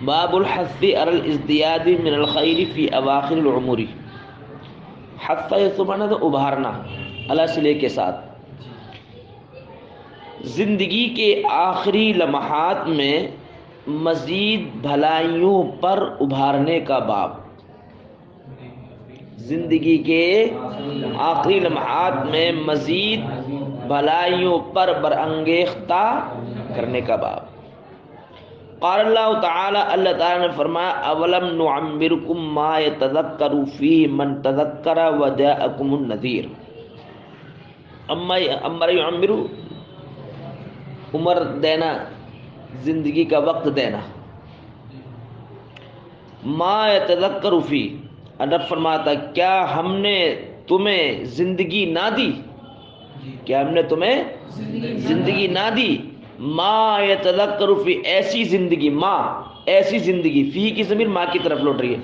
باب الحث علی الازدیاد من الخیر فی اواخر العمر. حث سبحانہ تو ابھارنا علی صلے کے ساتھ زندگی کے آخری لمحات میں مزید بھلائیوں پر ابھارنے کا باب. زندگی کے آخری لمحات میں مزید بھلائیوں پر برانگیختہ کرنے کا باب. قال اللہ تعالی، اللہ تعالی نے فرمایا اولم نعمرکم ما یتذکر فیہ من تذکر وجاءکم النذیر. امر یعمرو، عمر دینا، زندگی کا وقت دینا. ما یتذکر فیہ، رب فرماتا کیا ہم نے تمہیں زندگی نہ دی، کیا ہم نے تمہیں زندگی نہ دی. ما یتذکر فی، ایسی زندگی، ما ایسی زندگی، فی کی ضمیر ماں کی طرف لوٹ رہی ہے،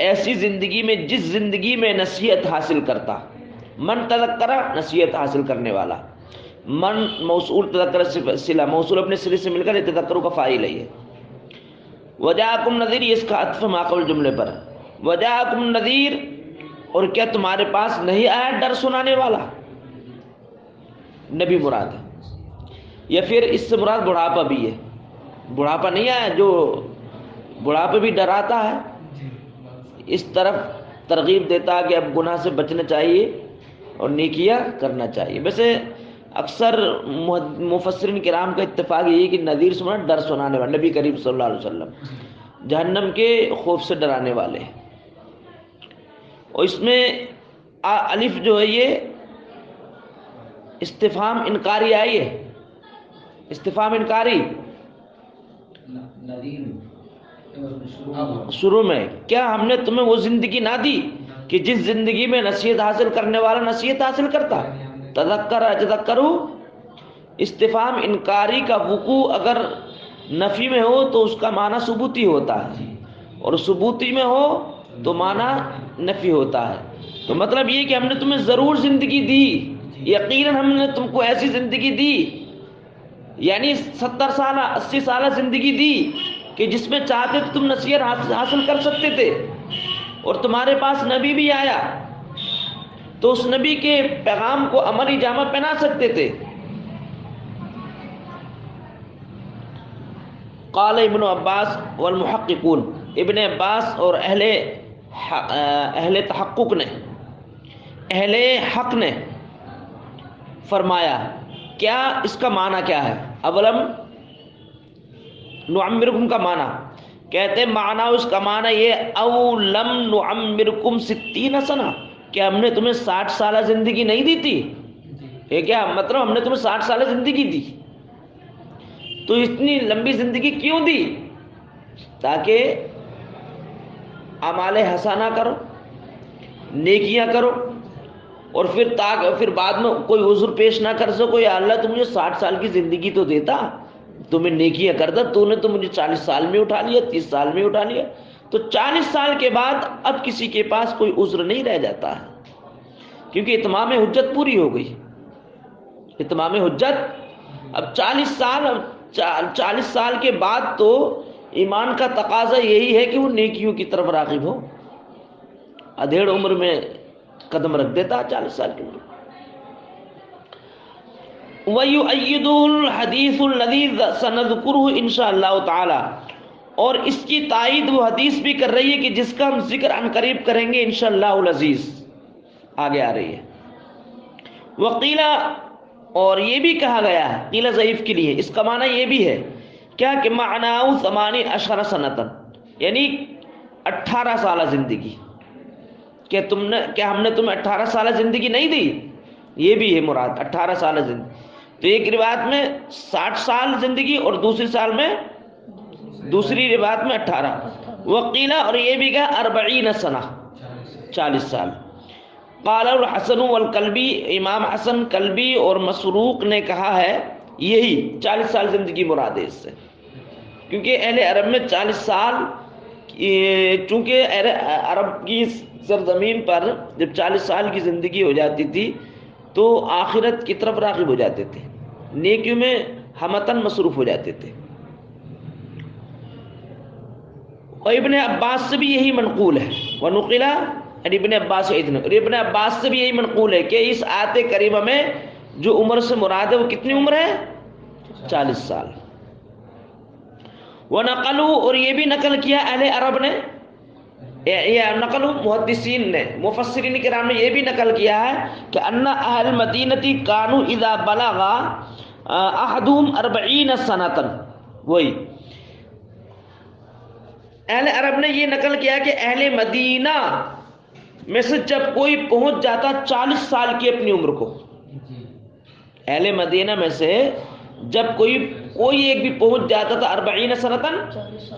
ایسی زندگی میں جس زندگی میں نصیحت حاصل کرتا. من تذکرہ، نصیحت حاصل کرنے والا. من موصول، تذکر صلہ، موصول اپنے صلے سے مل کر تذکروں کا فاعل ہے. وجاءکم نذیر، اس کا عطف ما قبل جملے پر. وجاءکم نذیر، اور کیا تمہارے پاس نہیں آیا ڈر سنانے والا؟ نبی مراد ہے، یا پھر اس سے مراد بڑھاپا بھی ہے. بڑھاپا نہیں آیا جو بڑھاپے بھی ڈراتا ہے، اس طرف ترغیب دیتا کہ اب گناہ سے بچنا چاہیے اور نیکیاں کرنا چاہیے. ویسے اکثر مفسرین کرام کا اتفاق یہی کہ نذیر سے مراد ڈر سنانے والا، نبی کریم صلی اللہ علیہ وسلم جہنم کے خوف سے ڈرانے والے. اور اس میں الف جو ہے یہ استفہام انکاری آئی ہے، استفہام انکاری شروع میں. کیا ہم نے تمہیں وہ زندگی نہ دی کہ جس زندگی میں نصیحت حاصل کرنے والا نصیحت حاصل کرتا؟ تذکر اتذکرو، استفہام انکاری کا وقوع اگر نفی میں ہو تو اس کا معنی ثبوتی ہوتا ہے، اور ثبوتی میں ہو تو معنی نفی ہوتا ہے. تو مطلب یہ کہ ہم نے تمہیں ضرور زندگی دی، یقیناً ہم نے تم کو ایسی زندگی دی، یعنی 70 سالہ 80 سالہ زندگی دی کہ جس میں چاہتے تو تم نصیحت حاصل کر سکتے تھے، اور تمہارے پاس نبی بھی آیا تو اس نبی کے پیغام کو عملی جامہ پہنا سکتے تھے. قال ابن عباس والمحققون، ابن عباس اور اہل تحقق نے، اہل حق نے فرمایا کیا اس کا معنی کیا ہے؟ اولم نعمرکم کا معنی کہتے ہیں، معنی اس کا معنی یہ اولم نعمرکم 60 سنہ، کیا ہم نے تمہیں 60 سالہ زندگی نہیں دی تھی؟ یہ کیا مطلب ہم نے تمہیں 60 سالہ زندگی دی، تو اتنی لمبی زندگی کیوں دی؟ تاکہ اعمال حسنہ کرو، نیکیاں کرو، اور پھر بعد میں کوئی عذر پیش نہ کر سکو، یا اللہ تم مجھے 60 سال کی زندگی تو دیتا، تمہیں نیکیاں کرتا، تو نے تو مجھے 40 سال میں اٹھا لیا، 30 سال میں اٹھا لیا. تو 40 سال کے بعد اب کسی کے پاس کوئی عذر نہیں رہ جاتا ہے، کیونکہ اتمام حجت پوری ہو گئی. اتمام حجت اب 40 سال کے بعد تو ایمان کا تقاضا یہی ہے کہ وہ نیکیوں کی طرف راغب ہو. ادھیڑ عمر میں قدم رکھ دیتا 40 سال کی عمر. وَيُؤَيِّدُ الْحَدِيثُ الَّذِي سَنَذْكُرُهُ إِنْ شَاءَ اللَّهُ تَعَالَى، اور اس کی تائید وہ حدیث بھی کر رہی ہے کہ جس کا ہم ذکر عن قریب کریں گے انشاءاللہ العزیز، آگے آ رہی ہے. وقیلا، اور یہ بھی کہا گیا ہے، قیلہ ضعیف کے لیے، اس کا معنی یہ بھی ہے کیا کہ معناؤ 18 سنتن، یعنی 18 سالہ زندگی. کیا ہم نے تمہیں 18 سالہ زندگی نہیں دی؟ یہ بھی ہے مراد 18 سالہ زندگی. تو ایک روایت میں 60 سال زندگی اور دوسری روایت میں 18. وقیلا، اور یہ بھی کہا 40 سنہ، 40 سال. قال الحسن والقلبی، امام حسن قلبی اور مسروق نے کہا ہے یہی 40 سال زندگی مراد ہے اس سے، کیونکہ اہل عرب میں 40 سال، چونکہ عرب کی سرزمین پر جب 40 سال کی زندگی ہو جاتی تھی تو آخرت کی طرف راغب ہو جاتے تھے، نیکیوں میں ہمتن مصروف ہو جاتے تھے. اور ابن عباس سے بھی یہی منقول ہے، ونقلا ابن عباس اور ابن عباس سے بھی یہی منقول ہے کہ اس آیت کریمہ میں جو عمر سے مراد ہے وہ کتنی عمر ہے؟ 40 سال۔ ونقلوا اور یہ بھی نقل کیا اہل عرب نے، یہ نقل محدثین نے، مفسرین کرام نے یہ بھی نقل کیا ہے کہ ان اہل مدینتی کانوا اذا بلغ احدهم 40 سنۃ، وہی اہل عرب نے یہ نقل کیا کہ اہل مدینہ میں سے جب کوئی پہنچ جاتا 40 سال کی اپنی عمر کو، اہل مدینہ میں سے جب کوئی ایک بھی پہنچ جاتا تھا 40 سنتن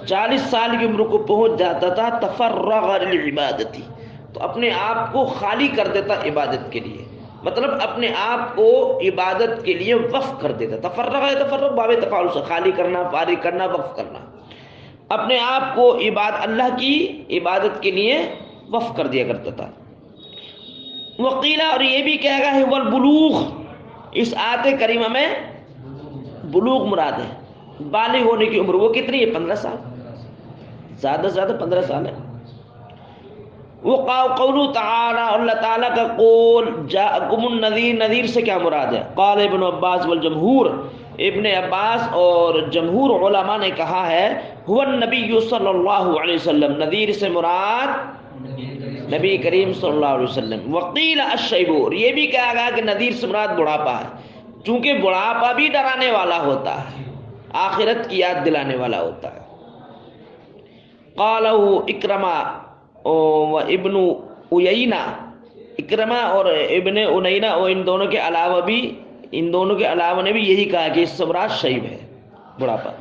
40 سال کی عمر کو پہنچ جاتا تھا، تفرغ للعبادتی، تو اپنے آپ کو خالی کر دیتا عبادت کے لیے، مطلب اپنے آپ کو عبادت کے لیے وقف کر دیتا۔ تفرغ باب تفاعل سے خالی کرنا، فارغ کرنا، وقف کرنا، اپنے آپ کو اللہ کی عبادت کے لیے وقف کر دیا کرتا تھا۔ وقیلا اور یہ بھی کہا گیا ہے والبلوغ، اس آیت کریمہ میں بلوغ مراد ہے، بالغ ہونے کی عمر، وہ کتنی ہے؟ 15 سال، زیادہ سے زیادہ 15 سال ہے۔ وہ قول تعالی، اللہ تعالیٰ کا قول جاءکم النذیر، نذیر سے کیا مراد ہے؟ قال ابن عباس والجمہور، ابن عباس اور جمہور علماء نے کہا ہے هو النبی صلی اللہ علیہ وسلم، نذیر سے مراد نبی کریم صلی اللہ علیہ وسلم۔ وقیل الشیب، اور یہ بھی کہا گیا کہ نذیر سے مراد بڑھاپا ہے، چونکہ بڑھاپا بھی ڈرانے والا ہوتا ہے، آخرت کی یاد دلانے والا ہوتا ہے۔ قالہ اکرمہ و ابن عیینہ، اکرمہ اور ابن عیینہ اور ان دونوں کے علاوہ نے بھی یہی کہا کہ اس سے مراد شیب ہے، بڑھاپا،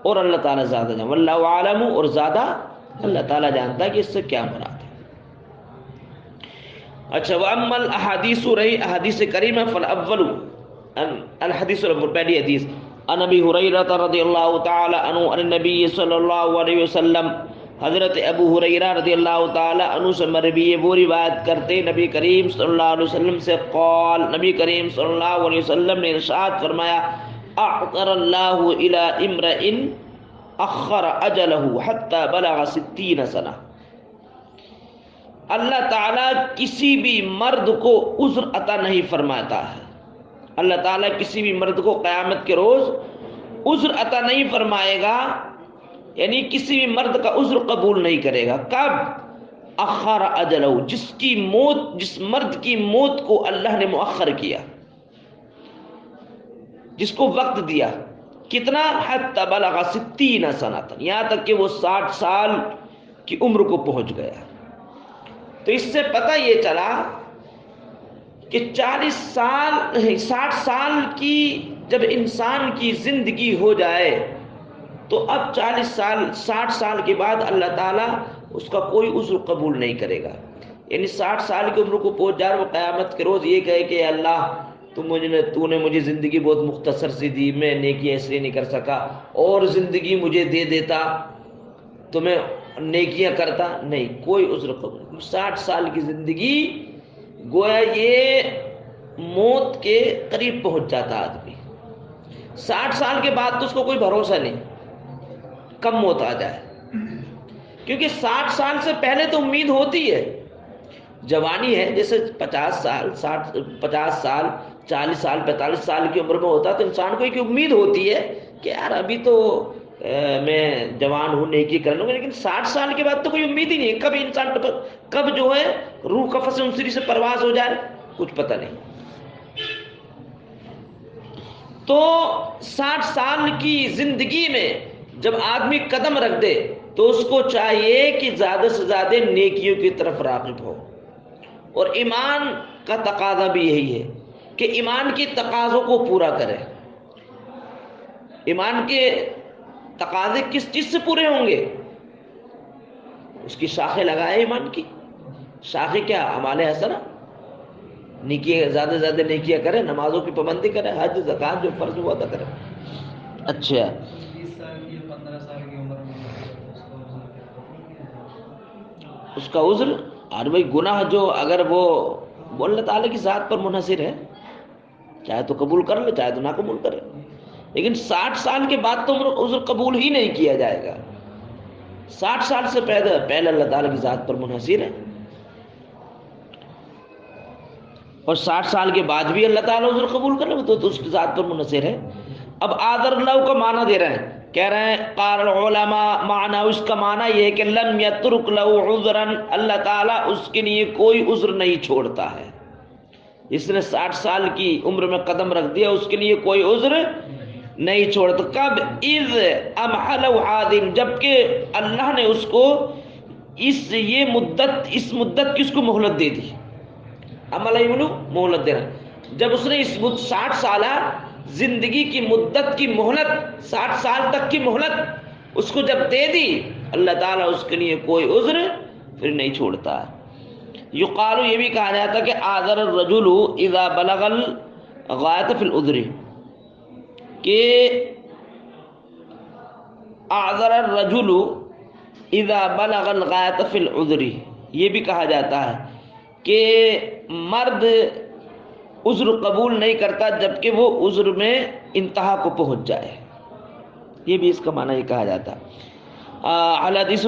اور اللہ تعالیٰ زیادہ جانتا، واللہ عالم، اور زیادہ اللہ تعالیٰ جانتا ہے کہ اس سے کیا مراد ہے۔ اچھا، واما الاحادیث، رہی احادیث کریمہ، فالاول الحدیث الاول، پہلی حدیث، عن ابی ہریرہ رضی اللہ تعالی عنہ عن النبی صلی اللہ علیہ وسلم، حضرت ابو ہریرہ رضی اللہ تعالی عنہ سے مروی ہے، وہ روایت کرتے نبی کریم صلی اللہ علیہ وسلم سے، قال، نبی کریم صلی اللہ علیہ وسلم نے ارشاد فرمایا، اعطر اللہ الی امرئ اخر اجلہ حتی بلغ 60 سنہ، اللہ تعالیٰ کسی بھی مرد کو عذر عطا نہیں فرماتا ہے، اللہ تعالیٰ کسی بھی مرد کو قیامت کے روز عذر عطا نہیں فرمائے گا، یعنی کسی بھی مرد کا عذر قبول نہیں کرے گا۔ کب؟ اخر اجلہ، جس مرد کی موت کو اللہ نے مؤخر کیا، جس کو وقت دیا، کتنا؟ حتی بلغ 60 سنہ، یہاں تک کہ وہ 60 سال کی عمر کو پہنچ گیا۔ تو اس سے پتہ یہ چلا کہ 60 سال کی جب انسان کی زندگی ہو جائے تو اب 60 سال کے بعد اللہ تعالیٰ اس کا کوئی عذر قبول نہیں کرے گا، یعنی 60 سال کی عمر کو پہنچ جائے، وہ قیامت کے روز یہ کہے کہ اللہ تو نے مجھے زندگی بہت مختصر سی دی، میں نیکی اس لیے نہیں کر سکا، اور زندگی مجھے دے دیتا تو میں نیکیاں کرتا، نہیں، کوئی عذر قبول۔ 60 سال کی زندگی گویا یہ موت کے قریب پہنچ جاتا آدمی، 60 سال کے بعد تو اس کو کوئی بھروسہ نہیں کب موت آ جائے، کیونکہ 60 سال سے پہلے تو امید ہوتی ہے، جوانی ہے، جیسے 50 سال 40 سال 45 سال کی عمر میں ہوتا تو انسان کو ایک امید ہوتی ہے کہ یار ابھی تو میں جوان ہوں، نیکی کر لوں گا، لیکن 60 سال کے بعد تو کوئی امید ہی نہیں ہے، کب انسان کب جو ہے روح قفس انسری سے پرواز ہو جائے کچھ پتہ نہیں۔ تو 60 سال کی زندگی میں جب آدمی قدم رکھ دے تو اس کو چاہیے کہ زیادہ سے زیادہ نیکیوں کی طرف راغب ہو، اور ایمان کا تقاضا بھی یہی ہے کہ ایمان کی تقاضوں کو پورا کرے۔ ایمان کے تقاضے کس چیز سے پورے ہوں گے؟ اس کی شاخیں لگائے، ایمان کی شاخیں کیا؟ اعمال حسنہ، نیکی، زیادہ سے زیادہ نیکیاں کرے، نمازوں کی پابندی کرے، حج زکوٰۃ جو فرض ہوا ادا کرے۔ اچھا، 20 سال کی 15 سال کی عمر میں اس کا عذر، اور بھائی گناہ جو اگر وہ اللہ تعالیٰ کی ذات پر منحصر ہے، چاہے تو قبول کر لے چاہے تو نہ قبول کرے، لیکن 60 سال کے بعد تو عذر قبول ہی نہیں کیا جائے گا۔ 60 سال سے پہلے اللہ تعالیٰ کی ذات پر منحصر ہے، اور 60 سال کے بعد بھی اللہ تعالیٰ عذر قبول کر لے تو اس کی ذات پر منحصر ہے۔ اب آذر اللہ کا معنی دے رہے ہیں، کہہ رہے ہیں قال العلماء معنی اس کا معنی یہ ہے کہ لم یترک له عذرا، اللہ تعالیٰ اس کے لیے کوئی عذر نہیں چھوڑتا ہے۔ جس نے 60 سال کی عمر میں قدم رکھ دیا اس کے لیے کوئی عذر نہیں چھوڑتا۔ کب؟ اذ امحل عادم، جبکہ اللہ نے اس کو اس مدت کی اس کو مہلت دے دی۔ عمل مہلت دینا، جب اس نے اس 60 سالہ زندگی کی مدت کی مہلت، 60 سال تک کی مہلت اس کو جب دے دی، اللہ تعالیٰ اس کے لیے کوئی عذر پھر نہیں چھوڑتا۔ یقال، یہ بھی کہا جاتا ہے کہ آذر الرجل اذا بلغ الغایۃ فی العذر، کہ آذر الرجل اذا بلغ الغایۃ فی العذر، یہ بھی کہا جاتا ہے کہ مرد عذر قبول نہیں کرتا جبکہ وہ عذر میں انتہا کو پہنچ جائے، یہ بھی اس کا معنی یہ کہا جاتا ہے۔ الحدیث،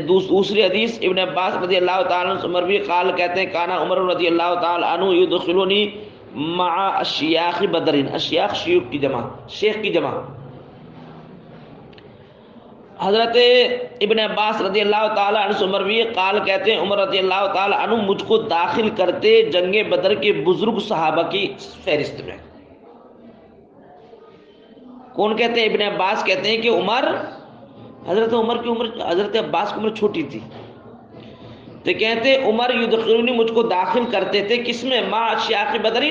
دوسری حدیث ابن عباس رضی اللہ تعالیٰ عنہ سے مروی قال، کہتے ہیں کانا عمر رضی اللہ تعالیٰ عنہ یدخلونی مع اشیاخ بدر، اشیاخ شیوخ کی جمع، شیخ کی جمع۔ حضرت ابن عباس رضی اللہ تعالیٰ عنہ سے مروی قال، کہتے ہیں عمر رضی اللہ تعالیٰ عنہ مجھ کو داخل کرتے جنگ بدر کے بزرگ صحابہ کی فہرست میں۔ کون کہتے ہیں؟ ابن عباس کہتے ہیں کہ حضرت عمر کی عمر، حضرت عباس کی عمر چھوٹی تھی، تو کہتے ہیں عمر یدخلونی، مجھ کو داخل کرتے تھے کس میں؟ مع اشیاخ بدر،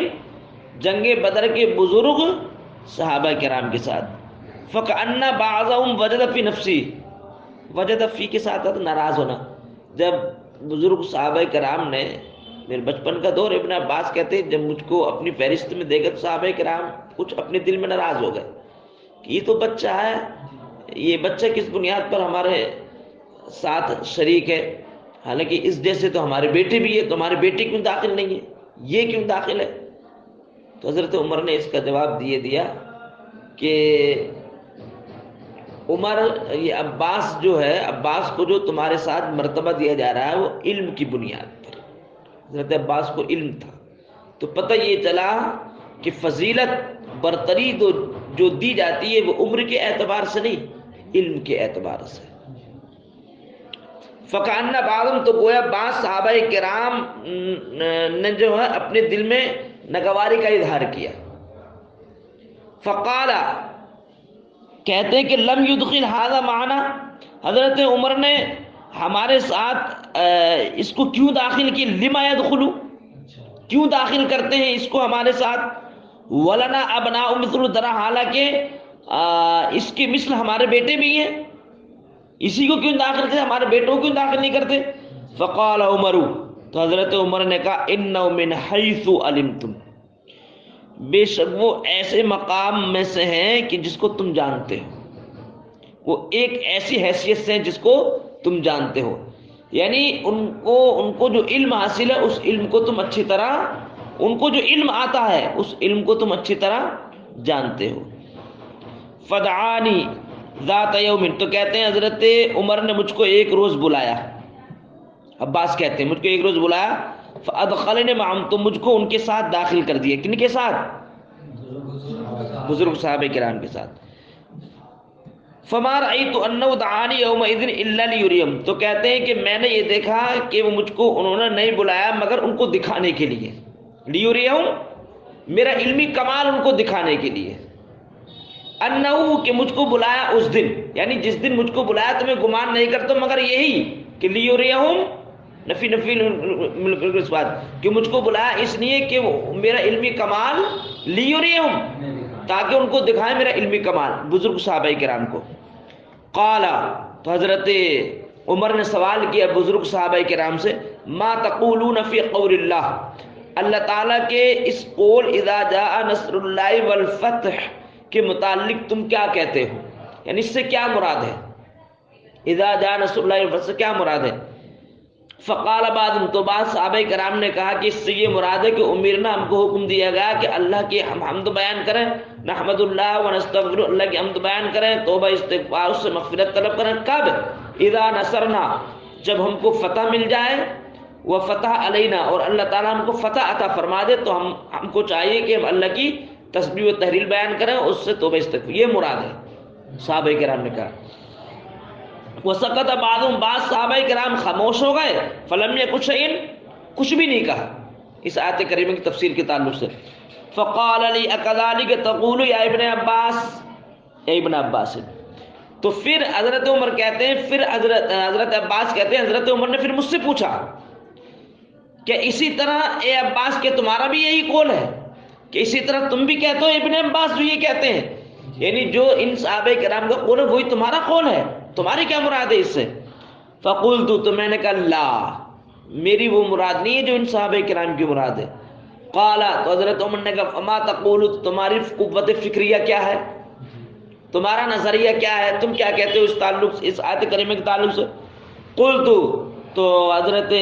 جنگ بدر کے بزرگ صحابہ کرام کے ساتھ۔ فَكَأَنَّ بَعْضَهُمْ وَجَدَ فِي نَفْسِهِ، وجد فی کے ساتھ ناراض ہونا۔ جب بزرگ صحابہ کرام نے، میرے بچپن کا دور، ابن عباس کہتے ہیں جب مجھ کو اپنی فہرست میں دیکھا تو صحابہ کرام کچھ اپنے دل میں ناراض ہو گئے کہ یہ تو بچہ ہے، یہ بچہ کس بنیاد پر ہمارے ساتھ شریک ہے، حالانکہ اس جیسے تو ہمارے بیٹے بھی ہے، تو ہمارے بیٹے کیوں داخل نہیں ہے، یہ کیوں داخل ہے؟ تو حضرت عمر نے اس کا جواب دیا کہ عمر، یہ عباس جو ہے، عباس کو جو تمہارے ساتھ مرتبہ دیا جا رہا ہے وہ علم کی بنیاد پر، حضرت عباس کو علم تھا، تو پتہ یہ چلا کہ فضیلت برتری جو دی جاتی ہے وہ عمر کے اعتبار سے نہیں، علم کے اعتبار سے۔ فکان بعضم، تو گویا بعض صحابہ کرام نے جو ہے اپنے دل میں ناگواری کا اظہار کیا۔ فقال، کہتے ہیں کہ لم يدخل هذا معنا، حضرت عمر نے ہمارے ساتھ اس کو کیوں داخل کی؟ لما يدخل، کیوں داخل کرتے ہیں اس کو ہمارے ساتھ؟ ولنا ابناء مثل درا، حالانکہ اس کے مثل ہمارے بیٹے بھی ہیں، اسی کو کیوں داخل کرتے، ہمارے بیٹوں کو کیوں داخل نہیں کرتے؟ فقال عمر، تو حضرت عمر نے کہا انه من حيث علمتم، بے شک وہ ایسے مقام میں سے ہیں کہ جس کو تم جانتے ہو، وہ ایک ایسی حیثیت سے ہیں جس کو تم جانتے ہو، یعنی ان کو جو علم حاصل ہے اس علم کو تم اچھی طرح، ان کو جو علم آتا ہے اس علم کو تم اچھی طرح جانتے ہو۔ فدعانی ذات یوم، تو کہتے ہیں حضرت عمر نے مجھ کو ایک روز بلایا، عباس کہتے ہیں مجھ کو ایک روز بلایا، فادخلنی معهم، تو مجھ کو ان کے ساتھ داخل کر دیا۔ کن کے ساتھ؟ بزرگ صحابہ کرام کے ساتھ۔ فما رأيت انه دعاني يومئذ الا ليريهم، تو کہتے ہیں کہ میں نے یہ دیکھا کہ وہ مجھ کو انہوں نے نہیں بلایا مگر ان کو دکھانے کے لیے، لیريهم، میرا علمی کمال ان کو دکھانے کے لیے، انه، کہ مجھ کو بلایا اس دن، یعنی جس دن مجھ کو بلایا تو میں گمان نہیں کرتا مگر یہی کہ لیريهم، نفی اس بات کہ مجھ کو بلایا اس لیے کہ میرا علمی کمال، لیريهم، تاکہ ان کو دکھائے میرا علمی کمال، بزرگ صحابہ کرام کو۔ قال، تو حضرت عمر نے سوال کیا بزرگ صحابہ کرام سے، ما تقولون فی قول اللہ، اللہ تعالیٰ کے اس قول اذا جاء نصر اللہ والفتح کے متعلق تم کیا کہتے ہو، یعنی اس سے کیا مراد ہے؟ اذا جاء نصر اللہ والفتح سے کیا مراد ہے؟ فقال بعض، تو بعض صحابہ کرام نے کہا کہ اس سے یہ مراد ہے کہ امرنا، ہم کو حکم دیا گیا کہ اللہ کی ہم حمد بیان کریں نحمد اللہ ونستغفر، اللہ کی حمد بیان کریں، توبہ استغفار اس سے مغفرت طلب کریں. کب؟ اذا نصرنا، جب ہم کو فتح مل جائے، وہ فتح علینا، اور اللہ تعالیٰ ہم کو فتح عطا فرما دے، تو ہم کو چاہیے کہ ہم اللہ کی تسبیح و تحلیل بیان کریں، اس سے توبہ استغفار. یہ مراد ہے. صحابہ کرام نے کہا. وسکت بعضهم، بعض صحابہ کرام خاموش ہو گئے. فلم یکن شیئا، کچھ بھی نہیں کہا اس آیت کریمہ کی تفسیر کے تعلق سے. فقال علی اکذالک تقول یا ابن عباس، اے ابن عباس. تو پھر حضرت عمر کہتے ہیں، پھر حضرت عباس کہتے ہیں حضرت عمر نے پھر مجھ سے پوچھا کہ اسی طرح اے عباس کہ تمہارا بھی یہی قول ہے، کہ اسی طرح تم بھی کہتے ہو ابن عباس جو یہ کہتے ہیں، یعنی جو ان صحابہ کرام کا قول ہے وہی تمہارا قول ہے، تمہاری کیا مراد ہے اس سے؟ فقلت، تو میں نے کہا لا، میری وہ مراد نہیں ہے جو ان صحابہ کرام کی مراد ہے. قال، تو حضرت عمر نے کہا فما تقول، تمہاری قوت فکریہ کیا ہے، تمہارا نظریہ کیا ہے، تم کیا کہتے ہو اس تعلق سے، اس آیت کریمہ کے تعلق سے؟ قلت، تو حضرت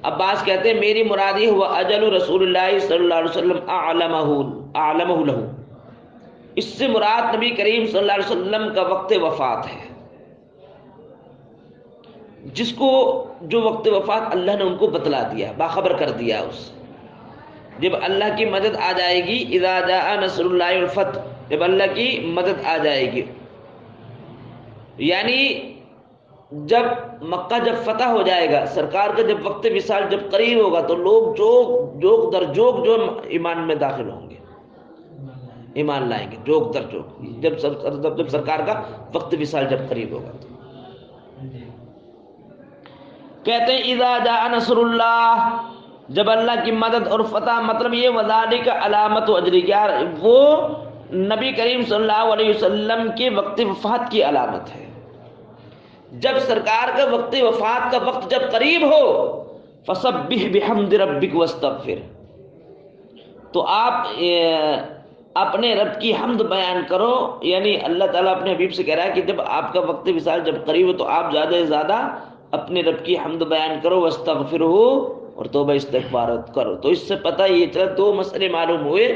عباس کہتے ہیں میری مراد یہ ہوا اجل رسول اللہ صلی اللہ علیہ وسلم اعلمہ لہ، اس سے مراد نبی کریم صلی اللہ علیہ وسلم کا وقت وفات ہے، جس کو جو وقت وفات اللہ نے ان کو بتلا دیا، باخبر کر دیا. اس جب اللہ کی مدد آ جائے گی، اذا جاء نصر اللہ والفتح، جب اللہ کی مدد آ جائے گی، یعنی جب مکہ جب فتح ہو جائے گا، سرکار کا جب وقت وصال جب قریب ہوگا، تو لوگ جوک در جوک جو ایمان میں داخل ہوں گے، ایمان لائیں گے جوک در جوک، جب سرکار کا وقت وصال جب قریب ہوگا. کہتے ہیں اذا جاء نصر اللہ، جب اللہ کی مدد اور فتح، مطلب یہ وذالک علامت و اجری، وہ نبی کریم صلی اللہ علیہ وسلم کے وقت وفات کی علامت ہے. جب سرکار کا وقت وفات کا وقت جب قریب ہو، فسبح بحمد ربک واستغفر، تو آپ اپنے رب کی حمد بیان کرو. یعنی اللہ تعالیٰ اپنے حبیب سے کہہ رہا ہے کہ جب آپ کا وقت وصال جب قریب ہو تو آپ زیادہ سے زیادہ اپنے رب کی حمد بیان کرو، واستغفرہ، اور توبہ استغفار کرو. تو اس سے پتہ یہ چلا، دو مسئلے معلوم ہوئے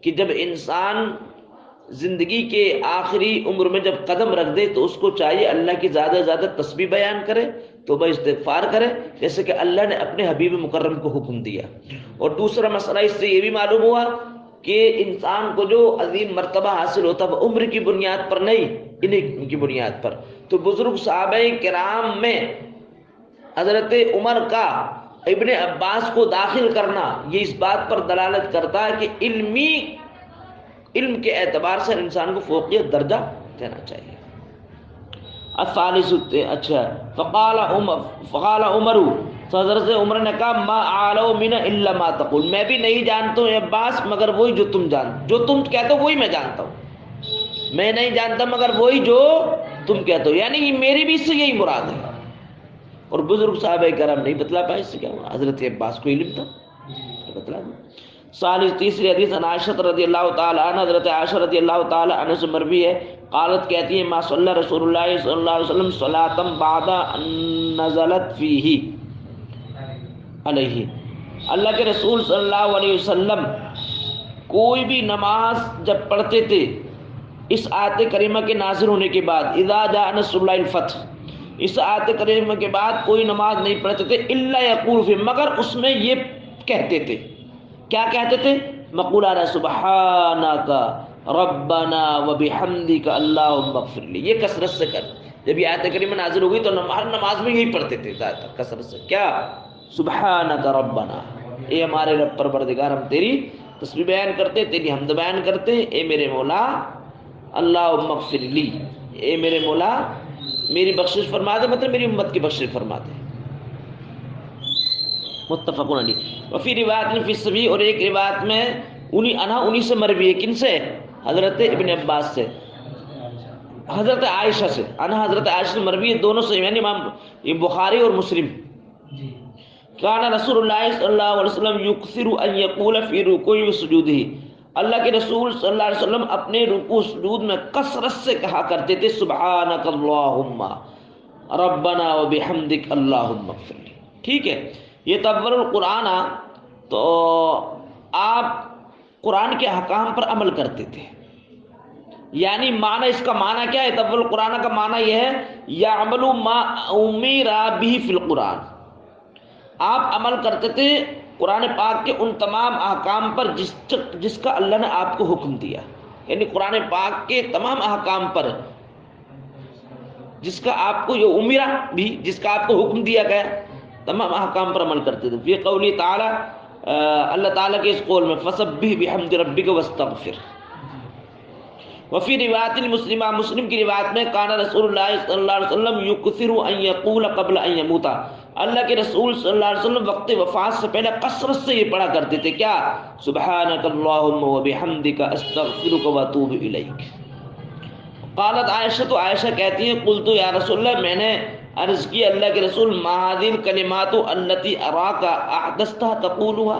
کہ جب انسان زندگی کے آخری عمر میں جب قدم رکھ دے تو اس کو چاہیے اللہ کی زیادہ سے زیادہ تسبیح بیان کرے، توبہ استغفار کرے، جیسے کہ اللہ نے اپنے حبیب مکرم کو حکم دیا. اور دوسرا مسئلہ اس سے یہ بھی معلوم ہوا کہ انسان کو جو عظیم مرتبہ حاصل ہوتا ہے وہ عمر کی بنیاد پر نہیں، انہیں کی بنیاد پر. تو بزرگ صحابہ کرام میں حضرت عمر کا ابن عباس کو داخل کرنا یہ اس بات پر دلالت کرتا ہے کہ علم کے اعتبار سے انسان کو فوقیت درجہ دینا چاہیے. الثالث، اچھا، فقال عمر، تو حضرت عمر نے کہا ما اعلم من الا ما تقول، میں بھی نہیں جانتا ہوں عباس مگر وہی جو تم جانتے، جو تم کہتے ہو وہی میں جانتا ہوں، میں نہیں جانتا مگر وہی جو تم کہتے ہو. یعنی میری بھی اس سے یہی مراد ہے. اور بزرگ صحابہ کرام نہیں بتلا پائے اس سے کیا ہوا، حضرت عباس کو علم تھا، بتلا دیا. تیسری حدیث عن عائشہ رضی اللہ تعالی عنہ، حضرت عائشہ رضی اللہ تعالی عنہ سے مروی ہے، قالت کہتی ہے ما صلی رسول اللہ صلی اللہ علیہ وسلم صلاۃ بعد ان نزلت فیہ علیہ، اللہ کے رسول صلی اللہ علیہ وسلم کوئی بھی نماز جب پڑھتے تھے اس آیت کریمہ کے نازل ہونے کے بعد، اذا جاء نصر اللہ الفتح، اس آیت کریمہ کے بعد کوئی نماز نہیں پڑھتے تھے الا یقول فی، مگر اس میں یہ کہتے تھے، کیا کہتے تھے؟ مقولانہ سبحانک ربنا وبحمدک اللہم اغفر لی، یہ کثرت سے کر. جب یہ آیت کریمہ نازل ہو گئی تو ہر نماز میں یہی پڑھتے تھے کثرت سے، کیا؟ سبحانک ربنا، اے ہمارے رب پروردگار، ہم تیری تسبیح بیان کرتے، تیری حمد بیان کرتے، اے میرے مولا اللہم اغفر لی، اے میرے مولا میری بخشش فرما دے، مطلب میری امت کی بخشش فرما دے. متفق علیہ. وفی روایت فی الصبی، اور ایک روایت میں انہی سے مروی ہے، کن سے؟ حضرت ابن عباس سے، حضرت عائشہ سے، حضرت عائشہ سے مروی ہے، دونوں سے، یعنی امام بخاری اور مسلم. کان رسول اللہ صلی اللہ علیہ وسلم یکثر ان یقول فی رکوعہ و سجودہ، اللہ کے رسول صلی اللہ علیہ وسلم اپنے رکوع سجود میں کثرت سے کہا کرتے تھے سبحانک اللہم ربنا وبحمدک اللہم اغفر لی. ٹھیک ہے، یہ تدبر القرآن، تو آپ قرآن کے احکام پر عمل کرتے تھے، یعنی معنی اس کا معنی کیا ہے؟ تبل القرآن کا معنی یہ ہے یعمل ما امر به فی القرآن، آپ عمل کرتے تھے قرآن پاک کے ان تمام احکام پر جس کا اللہ نے آپ کو حکم دیا، یعنی قرآن پاک کے تمام احکام پر جس کا آپ کو یہ امرا بھی جس کا آپ کو حکم دیا گیا تمام احکام پر عمل کرتے تھے۔ فی قولی تعالی، اللہ تعالیٰ کے اس قول میں فسبح بحمد ربک واستغفر۔ وفی روایت المسلمہ، مسلم کی روایت میں کان رسول اللہ صلی اللہ علیہ وسلم یکثر ان یقول قبل ان یموت، اللہ کے رسول صلی اللہ علیہ وسلم وقت وفات سے پہلے کثرت سے یہ پڑھا کرتے تھے کیا؟ سبحانک اللہم وبحمدک استغفرک واتوب الیک۔ قالت عائشہ، تو عائشہ کہتی ہیں قلت یا رسول اللہ، میں نے عرض کی اللہ کے رسول، ما هذه الکلمات التي اراک احدثتها تقولها،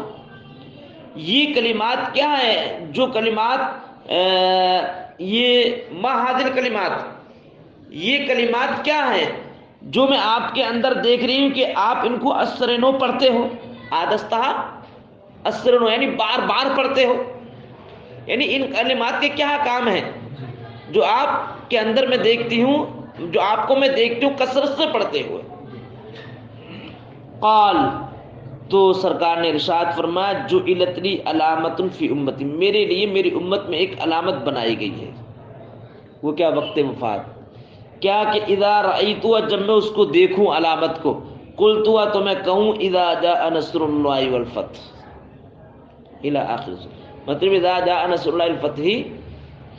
یہ کلمات کیا ہیں جو کلمات یہ ما هذه الکلمات، یہ کلمات کیا ہیں جو میں آپ کے اندر دیکھ رہی ہوں کہ آپ ان کو اسرنو پڑھتے ہو؟ احدثتها اسرنو یعنی بار بار پڑھتے ہو، یعنی ان کلمات کے کیا کام ہیں جو آپ کے اندر میں دیکھتی ہوں، جو آپ کو میں دیکھتی ہوں کثرت سے پڑھتے ہوئے؟ قال، تو سرکار نے ارشاد فرمایا جو التلی علامت فی امتی، میرے لیے میری امت میں ایک علامت بنائی گئی ہے، وہ کیا؟ وقت وفات، کیا کہ اذا رأیتها، جب میں اس کو دیکھوں علامت کو، قلتها تو میں کہوں اذا جاء نصر اللہ والفتح الی آخر، مطلب اذا جاء نصر اللہ والفتح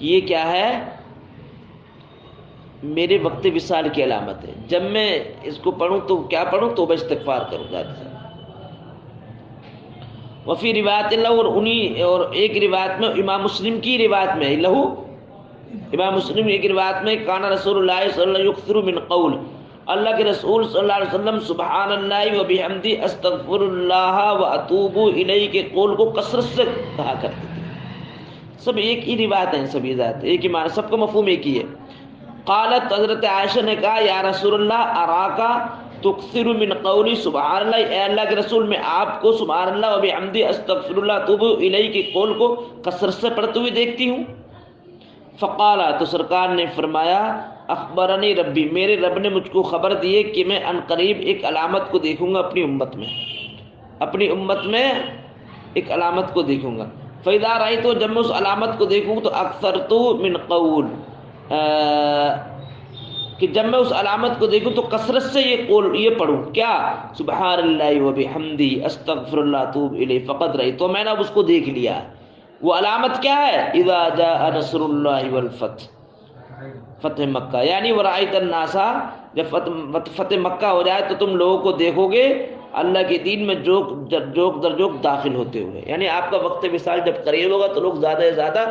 یہ کیا ہے؟ میرے وقت وصال کی علامت ہے، جب میں اس کو پڑھوں تو کیا پڑھوں؟ توبہ استغفار کروں گا۔ وفی روایت اللہ، اور ایک روایت میں امام مسلم کی روایت میں لہو، امام مسلم ایک روایت میں کان رسول اللہ صلی اللہ علیہ وسلم یکثر من قول، اللہ کے رسول صلی اللہ علیہ وسلم سبحان اللہ و بحمدہ استغفر اللہ و اتوب الیہ کے قول کو کثرت سے کہا کرتے تھے۔ سب ایک ہی روایت ہیں، سب ذات ایک ہی معنی، سب کا مفہوم ایک ہی ہے۔ قالت، حضرت عائشہ نے کہا یا رسول اللہ اراکا تکثر من قولی سبحان اللہ، اے اللہ کے رسول میں آپ کو سبحان اللہ و بحمدہ استغفر اللہ اتوب الیہ کے قول کو کثرت سے پڑھتے ہوئے دیکھتی ہوں۔ فقالا، تو سرکار نے فرمایا اخبرنی ربی، میرے رب نے مجھ کو خبر دی ہے کہ میں ان قریب ایک علامت کو دیکھوں گا اپنی امت میں، اپنی امت میں ایک علامت کو دیکھوں گا۔ فَإِذَا رَأَيْتُ، جب میں اس علامت کو دیکھوں تو اکثرتُ من قول، کہ جب میں اس علامت کو دیکھوں تو کثرت سے یہ قول یہ پڑھوں کیا؟ سبحان اللہ و بحمدہ استغفر اللہ اتوب الیہ فقد رأیت، تو میں نے اب اس کو دیکھ لیا۔ وہ علامت کیا ہے؟ اذا جاء نصر اللہ والفتح، فتح مکہ، یعنی ورأیت الناس، جب فتح مکہ ہو جائے تو تم لوگوں کو دیکھو گے اللہ کے دین میں جوک در جوک داخل ہوتے ہوئے، یعنی آپ کا وقت وصال جب قریب ہوگا تو لوگ زیادہ سے زیادہ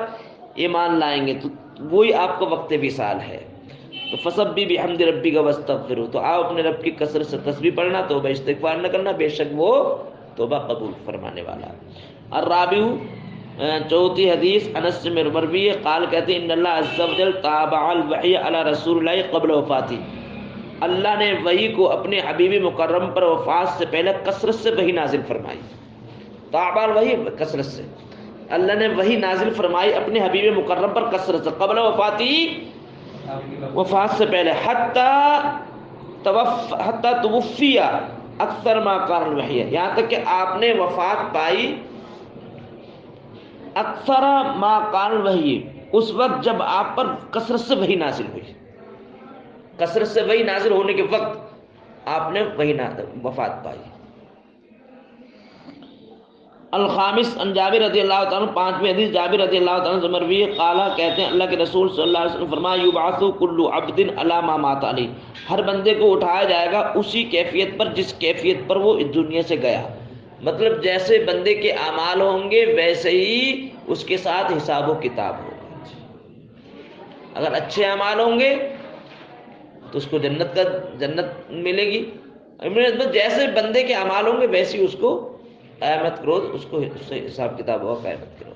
ایمان لائیں گے، تو وہی آپ کا وقت وصال ہے۔ تو فسبح بحمد ربک واستغفرہ، تو آپ اپنے رب کی کثرت سے تسبیح پڑھنا، توبہ استغفار نہ کرنا، بے شک وہ توبہ قبول فرمانے والا ہے۔ الرابع، چوتھی حدیث انس سے مروی ہے، قال کہتے ہیں ان اللہ عز و جل تابع الوحی علی رسول اللہ قبل وفاتہ، اللہ نے وحی کو اپنے حبیب مکرم پر وفات سے پہلے کثرت سے وحی نازل فرمائی۔ تابع الوحی، کثرت سے اللہ نے وحی نازل فرمائی اپنے حبیب مکرم پر کثرت سے، قبل وفاتہ، وفات سے پہلے، حتی توفی اکثر ما کان الوحی، یہاں تک کہ آپ نے وفات پائی اکثر ما کان الوحی، اس وقت جب آپ پر کثرت سے وحی نازل ہوئی، کثرت سے وحی نازل ہونے کے وقت آپ نے وحی وفات پائی۔ الخامس، ان جابر رضی اللہ تعالیٰ، پانچویں حدیث جابر رضی اللہ تعالیٰ سے مروی ہے، قالا کہتے ہیں اللہ کے رسول صلی اللہ علیہ وسلم فرمایا یبعث کل عبد علی ما مات علیہ، ہر بندے کو اٹھایا جائے گا اسی کیفیت پر جس کیفیت پر وہ اس دنیا سے گیا، مطلب جیسے بندے کے اعمال ہوں گے ویسے ہی اس کے ساتھ حساب و کتاب ہوگا۔ اگر اچھے اعمال ہوں گے تو اس کو جنت ملے گی، جیسے بندے کے اعمال ہوں گے ویسے ہی اس کو قیامت کے روز اس سے حساب کتاب ہوگا قیامت کے روز۔